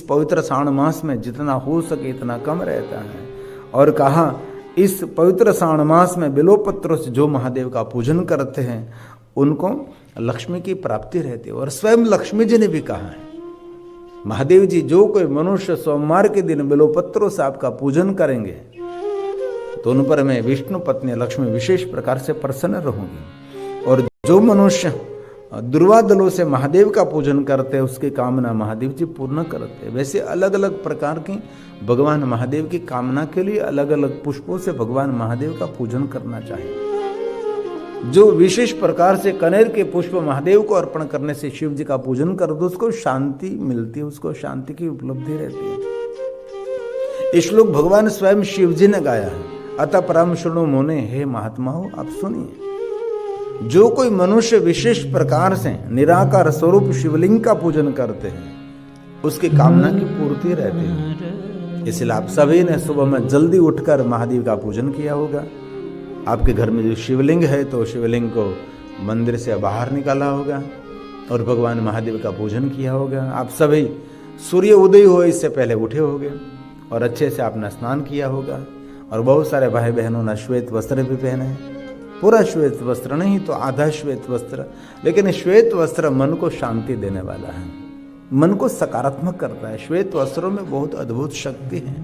पवित्र श्रावण मास में जितना हो सके इतना कम रहता है। और कहा इस पवित्र श्रावण मास में बिल्वपत्रों से जो महादेव का पूजन करते हैं उनको लक्ष्मी की प्राप्ति रहती है। और स्वयं लक्ष्मी जी ने भी कहा है, महादेव जी जो कोई मनुष्य सोमवार के दिन बिल्वपत्रों से आपका पूजन करेंगे तो उन पर मैं विष्णु पत्नी लक्ष्मी विशेष प्रकार से प्रसन्न रहूंगी। और जो मनुष्य दुर्वादलों से महादेव का पूजन करते हैं उसकी कामना महादेव जी पूर्ण करते हैं। वैसे अलग अलग प्रकार की भगवान महादेव की कामना के लिए अलग अलग पुष्पों से भगवान महादेव का पूजन करना चाहिए। जो विशेष प्रकार से कनेर के पुष्प महादेव को अर्पण करने से शिव जी का पूजन कर दो उसको शांति मिलती है, उसको शांति की उपलब्धि रहती है। ये श्लोक भगवान स्वयं शिव जी ने गाया है। अतः परम शृणु मुने, हे महात्माओं आप सुनिए। जो कोई मनुष्य विशेष प्रकार से निराकार स्वरूप शिवलिंग का पूजन करते हैं उसकी कामना की पूर्ति रहती है। इसलिए आप सभी ने सुबह में जल्दी उठकर महादेव का पूजन किया होगा। आपके घर में जो शिवलिंग है तो शिवलिंग को मंदिर से बाहर निकाला होगा और भगवान महादेव का पूजन किया होगा। आप सभी सूर्य उदय हो इससे पहले उठे होंगे और अच्छे से आपने स्नान किया होगा। और बहुत सारे भाई बहनों ने श्वेत वस्त्र भी पहने हैं। पूरा श्वेत वस्त्र नहीं तो आधा श्वेत वस्त्र, लेकिन श्वेत वस्त्र मन को शांति देने वाला है, मन को सकारात्मक करता है। श्वेत वस्त्रों में बहुत अद्भुत शक्ति है।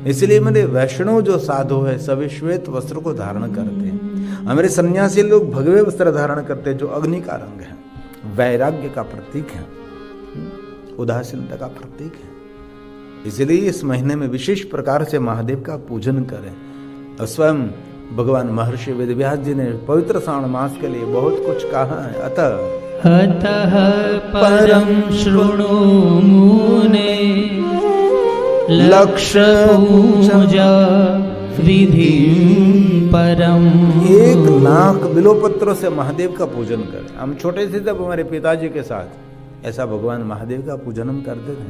इसलिए मेरे वैष्णव जो साधु है सभी श्वेत वस्त्र को धारण करते हैं। हमारे सन्यासी लोग भगवे वस्त्र धारण करते हैं जो अग्नि का रंग है, वैराग्य का प्रतीक है, उदासीनता का प्रतीक है। इसलिए इस महीने में विशेष प्रकार से महादेव का पूजन करें। और स्वयं भगवान महर्षि वेदव्यास जी ने पवित्र श्रावण मास के लिए बहुत कुछ कहा है। अतः परम शृणु मुने लक्ष्य पूजा विधि परम। 1,00,000 बिल्वपत्रों से महादेव का पूजन करें। हम छोटे से जब हमारे पिताजी के साथ ऐसा भगवान महादेव का पूजन हम करते थे,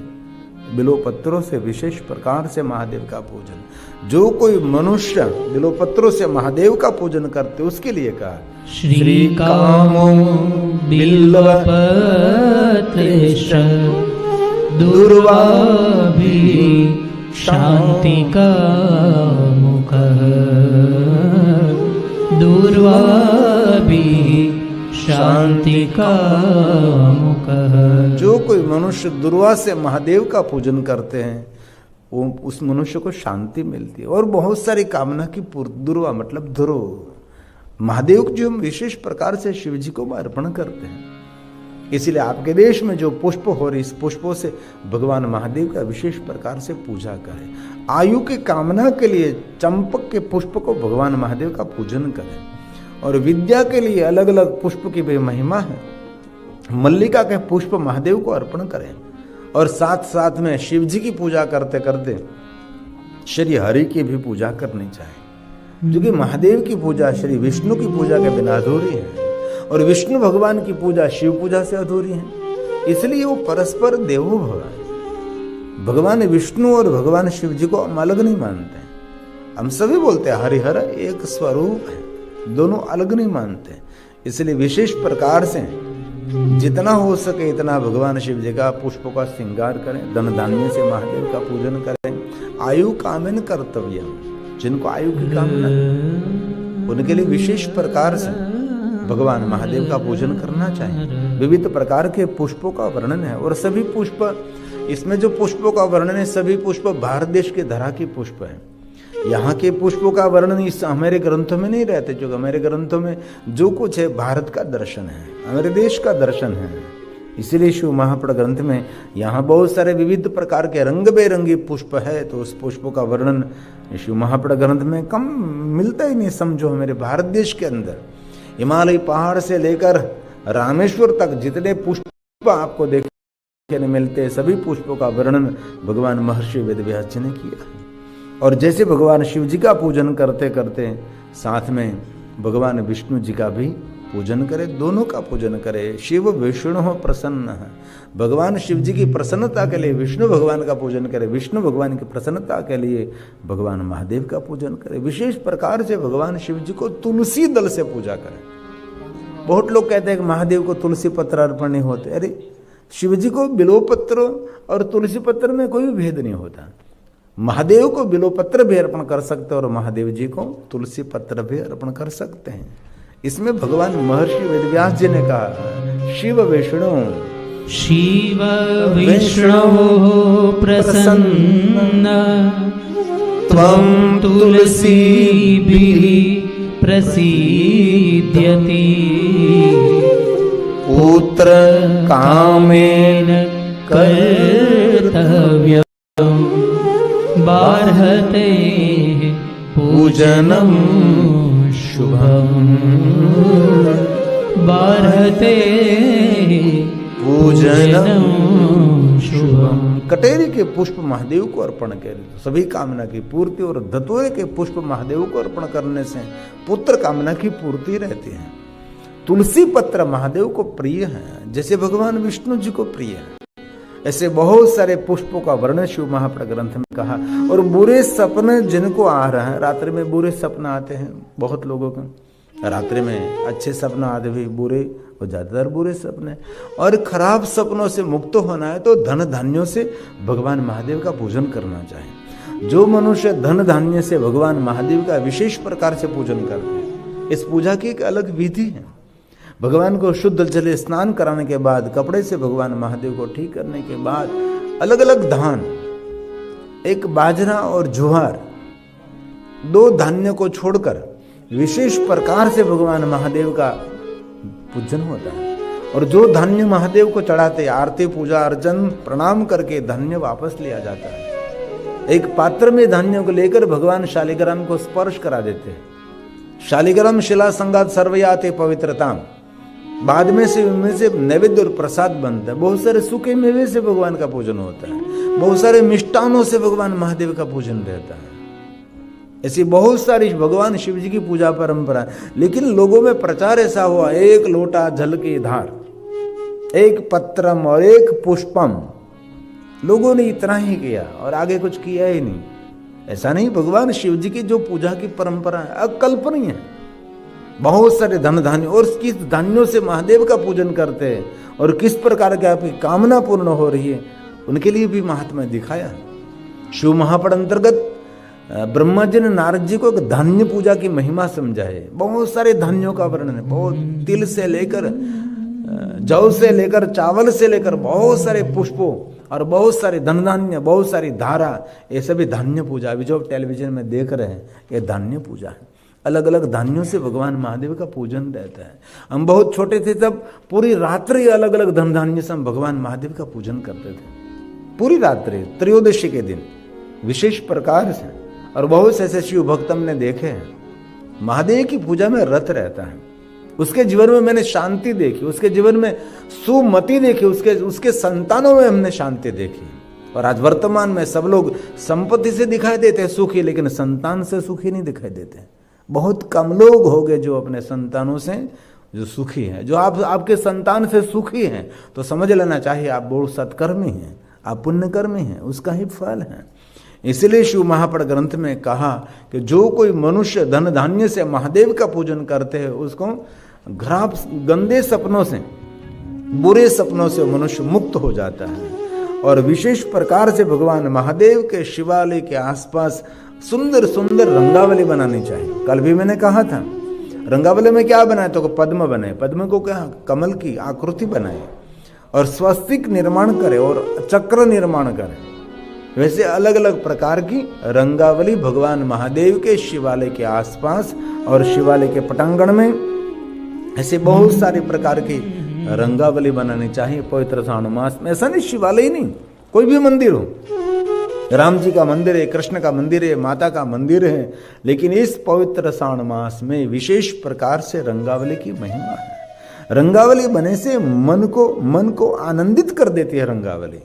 बिल्वपत्रों से विशेष प्रकार से महादेव का पूजन। जो कोई मनुष्य बिल्वपत्रों से महादेव का पूजन करते उसके लिए कहा श्री कामो बिल्वपत्र दुर्वाभि शांति का मुख दुर्वाभि शांति का मुख। जो कोई मनुष्य दुर्वा से महादेव का पूजन करते हैं वो उस मनुष्य को शांति मिलती है और बहुत सारी कामना की पूर्ति। दुर्वा मतलब ध्रुव, महादेव को जो हम विशेष प्रकार से शिव जी को अर्पण करते हैं। इसलिए आपके देश में जो पुष्प हो रही इस पुष्पों से भगवान महादेव का विशेष प्रकार से पूजा करें। आयु की कामना के लिए चंपक के पुष्प को भगवान महादेव का पूजन करें। और विद्या के लिए अलग अलग पुष्प की भी महिमा है। मल्लिका के पुष्प महादेव को अर्पण करें और साथ साथ में शिव जी की पूजा करते करते श्री हरि की भी पूजा करनी चाहिए, क्योंकि महादेव की पूजा श्री विष्णु की पूजा के बिना अधूरी है और विष्णु भगवान की पूजा शिव पूजा से अधूरी है। इसलिए वो परस्पर देवो भव। भगवान विष्णु और भगवान शिव जी को हम अलग नहीं मानते। हम सभी बोलते हैं हरिहर एक स्वरूप है, दोनों अलग नहीं मानते। इसलिए विशेष प्रकार से जितना हो सके इतना भगवान शिव जी का पुष्पों का श्रृंगार करें, धन धान्य से महादेव का पूजन करें। आयु कामन कर्तव्य, जिनको आयु की कामना उनके लिए विशेष प्रकार से भगवान महादेव का पूजन करना चाहिए। विविध प्रकार के पुष्पों का वर्णन है और सभी पुष्प, इसमें जो पुष्पों का वर्णन है सभी पुष्प भारत देश के धरा की पुष्प है। यहाँ के पुष्पों का वर्णन इस हमारे ग्रंथों में नहीं रहते, क्योंकि हमारे ग्रंथों में जो कुछ है भारत का दर्शन है, हमारे देश का दर्शन है। इसीलिए शिव महापुराण ग्रंथ में यहाँ बहुत सारे विविध प्रकार के रंग बेरंगी पुष्प है, तो उस पुष्पों का वर्णन शिव महापुराण ग्रंथ में कम मिलता ही नहीं। समझो हमारे भारत देश के अंदर हिमालय पहाड़ से लेकर रामेश्वर तक जितने पुष्प आपको देखने मिलते हैं सभी पुष्पों का वर्णन भगवान महर्षि वेदव्यास जी ने किया। और जैसे भगवान शिव जी का पूजन करते करते साथ में भगवान विष्णु जी का भी पूजन करें, दोनों का पूजन करें। शिव विष्णु हो प्रसन्न है, भगवान शिव जी की प्रसन्नता के लिए विष्णु भगवान का पूजन करें, विष्णु भगवान की प्रसन्नता के लिए भगवान महादेव का पूजन करें। विशेष प्रकार से भगवान शिव जी को तुलसी दल से पूजा करें। बहुत लोग कहते हैं कि महादेव को तुलसी पत्र अर्पण नहीं होते। अरे शिव जी को बिल्वपत्र और तुलसी पत्र में कोई भी भेद नहीं होता। महादेव को बिल्वपत्र भी अर्पण कर सकते हैं और महादेव जी को तुलसी पत्र भी अर्पण कर सकते हैं। इसमें भगवान महर्षि वेदव्यास जी ने कहा, शिव विष्णु शिव विष्णु प्रसन्न त्वं तुलसीभिः प्रसीद्यति पुत्र कामेन कर्तव्यं बार्हते पूजनं शुभम् बार्हते पूजनं शुभम्। कटेरी के पुष्प महादेव को अर्पण करें तो सभी कामना की पूर्ति, और धतूरे के पुष्प महादेव को अर्पण करने से पुत्र कामना की पूर्ति रहती है। तुलसी पत्र महादेव को प्रिय है, जैसे भगवान विष्णु जी को प्रिय है। ऐसे बहुत सारे पुष्पों का वर्णन शिव महापुराण ग्रंथ में कहा। और बुरे सपने जिनको आ रहे हैं, रात्रि में बुरे सपने आते हैं बहुत लोगों को, रात्रि में अच्छे सपना आते भी बुरे और ज्यादातर बुरे सपने, और खराब सपनों से मुक्त होना है तो धन धान्यों से भगवान महादेव का पूजन करना चाहिए। जो मनुष्य धन धान्य से भगवान महादेव का विशेष प्रकार से पूजन करते हैं, इस पूजा की एक अलग विधि है। भगवान को शुद्ध जल स्नान कराने के बाद, कपड़े से भगवान महादेव को ठीक करने के बाद, अलग अलग धान, एक बाजरा और ज्वार, दो धान्य को छोड़कर विशेष प्रकार से भगवान महादेव का पूजन होता है। और जो धान्य महादेव को चढ़ाते, आरती पूजा अर्चन प्रणाम करके धान्य वापस लिया जाता है। एक पात्र में धान्यों को लेकर भगवान शालिग्राम को स्पर्श करा देते हैं। शालिग्राम शिला संगात सर्वयाते पवित्रताम, बाद में से उनमें से नैवेद्य और प्रसाद बनता है। बहुत सारे सूखे मेवे से भगवान का पूजन होता है, बहुत सारे मिष्टानों से भगवान महादेव का पूजन रहता है। ऐसी बहुत सारी भगवान शिव जी की पूजा परंपरा, लेकिन लोगों में प्रचार ऐसा हुआ, एक लोटा जल की धार, एक पत्रम और एक पुष्पम, लोगों ने इतना ही किया और आगे कुछ किया ही नहीं। ऐसा नहीं, भगवान शिव जी की जो पूजा की परंपरा है अकल्पनीय है। बहुत सारे धन धान्य, और किस धान्यों से महादेव का पूजन करते हैं और किस प्रकार की आपकी कामना पूर्ण हो रही है, उनके लिए भी महात्मा दिखाया। शिव महापुराण अंतर्गत ब्रह्मा जी ने नारद जी को धान्य पूजा की महिमा समझाए। बहुत सारे धान्यों का वर्णन है, बहुत तिल से लेकर जौ से लेकर चावल से लेकर बहुत सारे पुष्पों और बहुत सारे धन धान्य, बहुत सारी धारा, ये सभी धान्य पूजा। अभी जो टेलीविजन में देख रहे हैं ये धान्य पूजा है। अलग अलग धान्यों से भगवान महादेव का पूजन रहता है। हम बहुत छोटे थे तब पूरी रात्रि अलग अलग धन धान्य से हम भगवान महादेव का पूजन करते थे, पूरी रात्रि त्रयोदशी के दिन विशेष प्रकार से। और बहुत से ऐसे शिव भक्त हमने देखे हैं, महादेव की पूजा में रत रहता है। उसके जीवन में मैंने शांति देखी, उसके जीवन में सुमति देखी, उसके संतानों में हमने शांति देखी। और आज वर्तमान में सब लोग संपत्ति से दिखाई देते हैं सुखी, लेकिन संतान से सुखी नहीं दिखाई देते। बहुत कम लोग हो गए जो अपने संतानों से जो सुखी हैं। जो आपके संतान से सुखी हैं तो समझ लेना चाहिए आप बहुत सत्कर्मी हैं, आप पुण्यकर्मी हैं, उसका ही फल है। इसलिए शिव महापुराण ग्रंथ में कहा कि जो कोई मनुष्य धन धान्य से महादेव का पूजन करते हैं उसको खराब गंदे सपनों से, बुरे सपनों से मनुष्य मुक्त हो जाता है। और विशेष प्रकार से भगवान महादेव के शिवालय के आसपास सुंदर सुंदर रंगावली बनानी चाहिए। कल भी मैंने कहा था, रंगावली में क्या बनाए तो पद्म बनाए, पद्म को क्या कमल की आकृति बनाए, और स्वस्तिक निर्माण करे और चक्र निर्माण करे। वैसे अलग अलग प्रकार की रंगावली भगवान महादेव के शिवालय के आसपास और शिवालय के पटांगण में ऐसे बहुत सारे प्रकार की रंगावली बनानी चाहिए पवित्र श्रावण मास में। ऐसा नहीं शिवालय ही नहीं, कोई भी मंदिर हो, राम जी का मंदिर है, कृष्ण का मंदिर है, माता का मंदिर है, लेकिन इस पवित्र श्रावण मास में विशेष प्रकार से रंगावली की महिमा है। रंगावली बने से मन को आनंदित कर देती है रंगावली।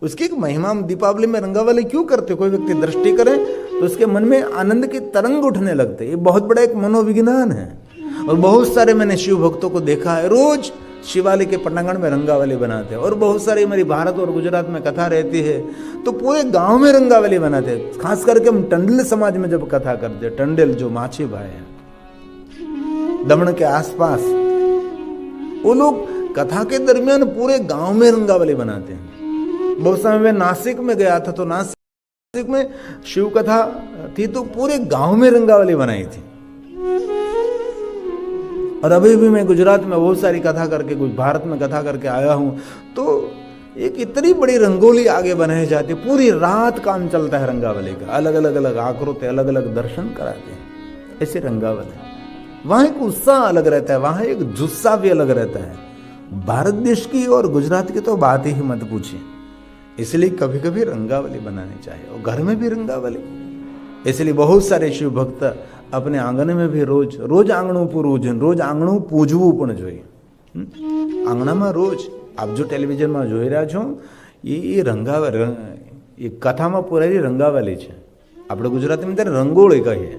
उसकी एक महिमा। हम दीपावली में रंगावली क्यों करते? कोई व्यक्ति दृष्टि करे तो उसके मन में आनंद की तरंग उठने लगते। ये बहुत बड़ा एक मनोविज्ञान है। और बहुत सारे मैंने शिव भक्तों को देखा है रोज शिवालय के पटांगण में रंगावली बनाते हैं। और बहुत सारी हमारी भारत और गुजरात में कथा रहती है तो पूरे गांव में रंगावली बनाते हैं। खास करके हम टंडल समाज में जब कथा करते हैं, टंडल जो माछी भाई है दमन के आसपास, वो लोग कथा के दरमियान पूरे गांव में रंगावली बनाते हैं। बहुत समय में नासिक में गया था, तो नासिक में शिव कथा थी तो पूरे गांव में रंगावली बनाई थी। और अभी भी मैं गुजरात में बहुत सारी कथा करके, कुछ भारत में कथा करके आया हूं, तो एक इतनी बड़ी रंगोली आगे बनाई जाती है, पूरी रात काम चलता है रंगावली का, अलग अलग आकृति, अलग अलग दर्शन कराते हैं, ऐसे रंगावली। वहां एक उत्साह अलग रहता है, वहां एक जुस्सा भी अलग रहता है। भारत देश की और गुजरात की तो बात ही मत पूछिए। इसलिए कभी कभी रंगावली बनानी चाहिए, और घर में भी रंगावली। इसलिए बहुत सारे शिव भक्त अपने आंगन में भी रोज आंगणों पूजन, रोज आंगणों पूजવું પણ જોઈએ। આંગણામાં રોજ આપ જો ટેલિવિઝનમાં જોઈ રહ્યા છો, એ એ કથામાં પૂરાયેલી રંગાવલી છે। આપણે ગુજરાતીમાં ત્યારે રંગોળી કહીએ।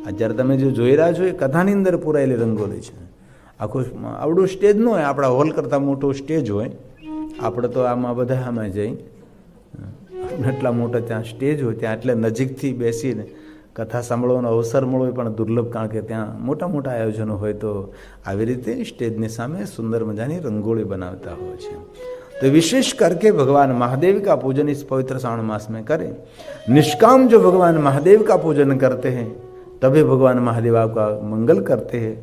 અત્યારે તમે જે જોઈ રહ્યા છો એ કથાની અંદર પૂરાયેલી રંગોળી છે। આખું આવડું સ્ટેજ ન હોય, આપણા હોલ કરતાં મોટો સ્ટેજ હોય। આપણે તો આમાં બધા આમાં જઈ એટલા મોટા ત્યાં સ્ટેજ હોય, ત્યાં એટલે નજીકથી બેસીને કથા સાંભળવાનો અવસર મળવો પણ દુર્લભ, કારણ કે ત્યાં મોટા મોટા આયોજનો હોય તો આવી રીતે સ્ટેજની સામે સુંદર મજાની રંગોળી બનાવતા હોય છે। तो विशेष करके भगवान महादेव का पूजन इस पवित्र श्रावण मास में करें। निष्काम जो भगवान महादेव का पूजन करते हैं तभी भगवान महादेव आपका मंगल करते हैं,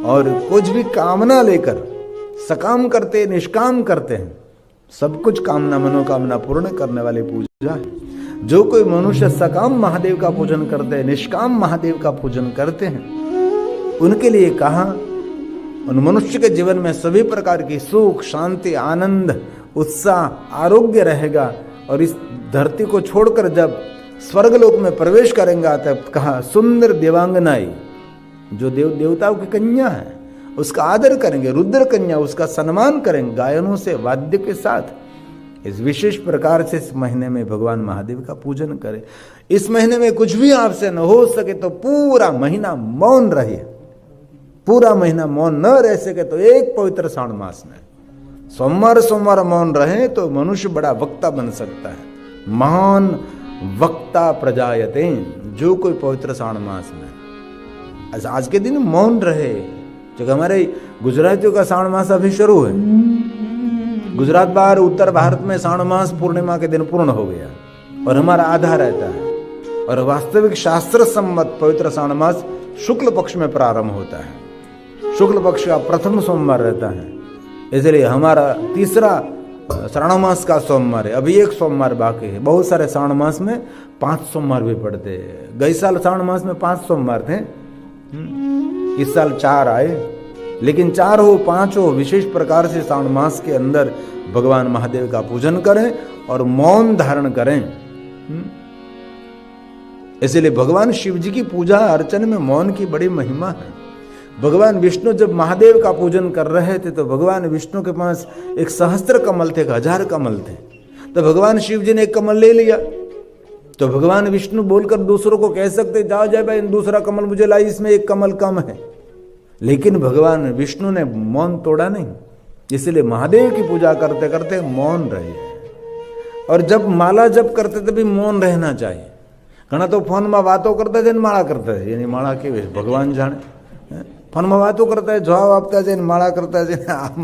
और कुछ भी कामना लेकर सकाम करते, निष्काम करते हैं, सब कुछ कामना मनोकामना पूर्ण करने वाली पूजा है। जो कोई मनुष्य सकाम महादेव का पूजन करते हैं, निष्काम महादेव का पूजन करते हैं, उनके लिए कहा उन मनुष्य के जीवन में सभी प्रकार की सुख, शांति, आनंद, उत्साह, आरोग्य रहेगा। और इस धरती को छोड़कर जब स्वर्गलोक में प्रवेश करेंगे तब कहा सुंदर देवांगनाई, जो देवताओं की कन्या है उसका आदर करेंगे, रुद्र कन्या उसका सम्मान करेंगे गायनों से, वाद्य के साथ। इस विशेष प्रकार से इस महीने में भगवान महादेव का पूजन करें। इस महीने में कुछ भी आपसे न हो सके तो पूरा महीना मौन रहिए। पूरा महीना मौन न रह सके तो एक पवित्र श्रावण मास में सोमवार मौन रहे तो मनुष्य बड़ा वक्ता बन सकता है। महान वक्ता प्रजायते, जो कोई पवित्र श्रावण मास में आज के दिन मौन रहे। जो हमारे गुजरातियों का श्रावण मास अभी शुरू है, गुजरात बाहर उत्तर भारत में श्रावण मास पूर्णिमा के दिन पूर्ण हो गया और हमारा आधा रहता है। और वास्तविक शास्त्र सम्मत पवित्र श्रावण मास शुक्ल पक्ष में प्रारंभ होता है। शुक्ल पक्ष का प्रथम सोमवार रहता है, इसलिए हमारा तीसरा श्रावण मास का सोमवार है। अभी एक सोमवार बाकी है। बहुत सारे श्रावण मास में 5 सोमवार भी पड़ते हैं। गई साल श्रावण मास में 5 सोमवार थे, इस साल 4 आए, लेकिन 4 हो 5 हो, विशेष प्रकार से श्रावण मास के अंदर भगवान महादेव का पूजन करें और मौन धारण करें। इसलिए भगवान शिव जी की पूजा अर्चन में मौन की बड़ी महिमा है। भगवान विष्णु जब महादेव का पूजन कर रहे थे तो भगवान विष्णु के पास एक सहस्त्र कमल थे, 1000 कमल थे। तो भगवान शिव जी ने एक कमल ले लिया, तो भगवान विष्णु बोलकर दूसरों को कह सकते जाओ जाए भाई दूसरा कमल मुझे लाई, इसमें एक कमल कम है। लेकिन भगवान विष्णु ने मौन तोड़ा नहीं, इसलिए महादेव की पूजा करते करते मौन रहे। और जब माला जप करते तभी मौन रहना चाहिए। घना तो फोन में बातों करता है, माला करता है, यानी माला के भगवान जाने। फोन में बातों करता है, जवाब आपता है, माला करता है, आप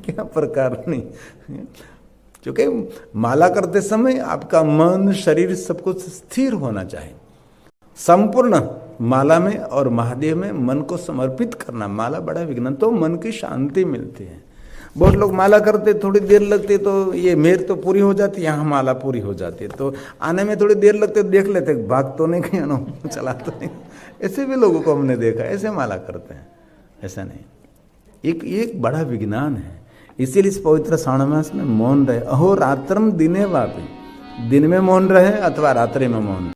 क्या प्रकार नहीं। क्योंकि माला करते समय आपका मन, शरीर सब कुछ स्थिर होना चाहिए। संपूर्ण माला में और महादेव में मन को समर्पित करना, माला बड़ा विघ्न, तो मन की शांति मिलती है। बहुत लोग माला करते थोड़ी देर लगती तो ये मेर तो पूरी हो जाती, यहाँ माला पूरी हो जाती है, तो आने में थोड़ी देर लगती तो देख लेते भाग तो नहीं कहीं ना, चला तो नहीं। ऐसे भी लोगों को हमने देखा, ऐसे माला करते हैं, ऐसा नहीं। एक बड़ा विज्ञान है। इसीलिए इस पवित्र श्रावण मास में मौन रहे। अहो रात्रम दिने वापी, दिन में मौन रहे अथवा रात्रि में मौन।